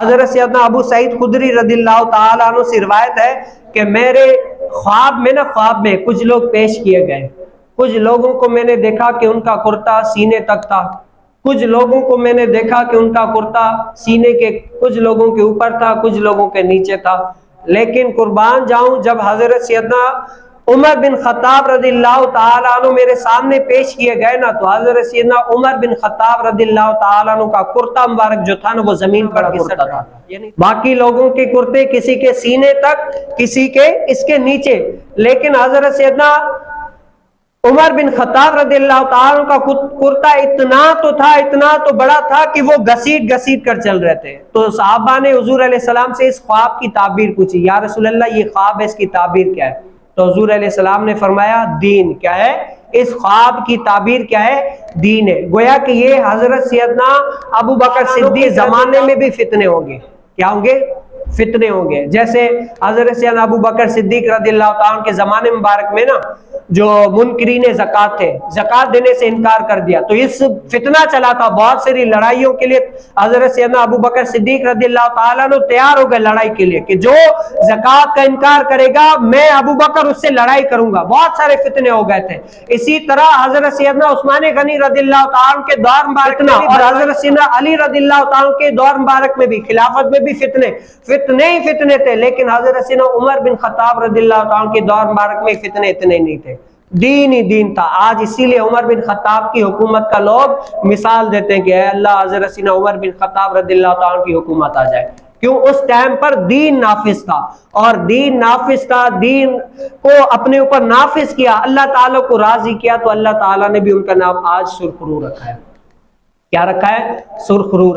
حضرت سیدنا ابو سعید خدری رضی اللہ تعالیٰ عنہ سے روایت ہے کہ میرے خواب میں کچھ لوگ پیش کیے گئے. کچھ لوگوں کو میں نے دیکھا کہ ان کا کرتا سینے تک تھا، کچھ لوگوں کو میں نے دیکھا کہ ان کا کرتا سینے کے کچھ لوگوں کے اوپر تھا، کچھ لوگوں کے نیچے تھا. لیکن قربان جاؤں، جب حضرت سیدنا عمر بن خطاب رضی اللہ تعالیٰ عنہ میرے سامنے پیش کیے گئے نا، تو حضرت سیدنا عمر بن خطاب رضی اللہ تعالیٰ عنہ کا کرتا مبارک جو تھا نا، وہ زمین پر گرتا تھا. باقی لوگوں کے کرتے کسی کے سینے تک، کسی کے اس کے نیچے، لیکن حضرت سیدنا عمر بن خطاب رضی اللہ تعالیٰ عنہ کا کرتا اتنا تو بڑا تھا کہ وہ گھسیٹ کر چل رہے تھے. تو صحابہ نے حضور علیہ السلام سے اس خواب کی تعبیر پوچھی، یا رسول اللہ یہ خواب ہے، اس کی تعبیر کیا ہے؟ تو حضور علیہ السلام نے فرمایا دین. کیا ہے اس خواب کی تعبیر؟ کیا ہے؟ دین ہے. گویا کہ یہ حضرت سیدنا ابو بکر صدیق زمانے میں بھی فتنے ہوں گے. کیا ہوں گے؟ فتنے ہوں گے. جیسے حضرت سیدنا ابو بکر صدیق رضی اللہ تعالیٰ عنہ کے زمانے مبارک میں نا، جو منکرین زکوٰۃ تھے، زکوٰۃ دینے سے انکار کر دیا، تو اس فتنہ چلا تھا. بہت ساری لڑائیوں کے لیے حضرت سیدنا ابو بکر صدیق رضی اللہ تعالیٰ عنہ تیار ہو گئے لڑائی کے لیے، کہ جو زکوٰۃ کا انکار کرے گا میں ابو بکر اس سے لڑائی کروں گا. بہت سارے فتنے ہو گئے تھے. اسی طرح حضرت سیدنا عثمان غنی رضی اللہ تعالیٰ عنہ کے دور مبارک میں، اور حضرت سیدنا علی رضی اللہ تعالیٰ عنہ کے دور مبارک میں بھی، خلافت میں بھی فتنے ہی فتنے تھے. لیکن حضرت سیدنا عمر بن خطاب رضی اللہ تعالیٰ عنہ کے دور مبارک میں فتنے اتنے نہیں تھے. دین ہی دین تھا. آج اسی لیے عمر بن خطاب کی حکومت کا لوگ مثال دیتے ہیں کہ اے اللہ حضرت سیدنا عمر بن خطاب رضی اللہ تعالیٰ عنہ کی حکومت آ جائے. کیوں؟ اس ٹائم پر دین نافذ تھا، اور دین نافذ تھا، دین کو اپنے اوپر نافذ کیا، اللہ تعالیٰ کو راضی کیا، تو اللہ تعالیٰ نے بھی ان کا نام آج سرخرو رکھا ہے. کیا رکھا ہے؟ سرخرو.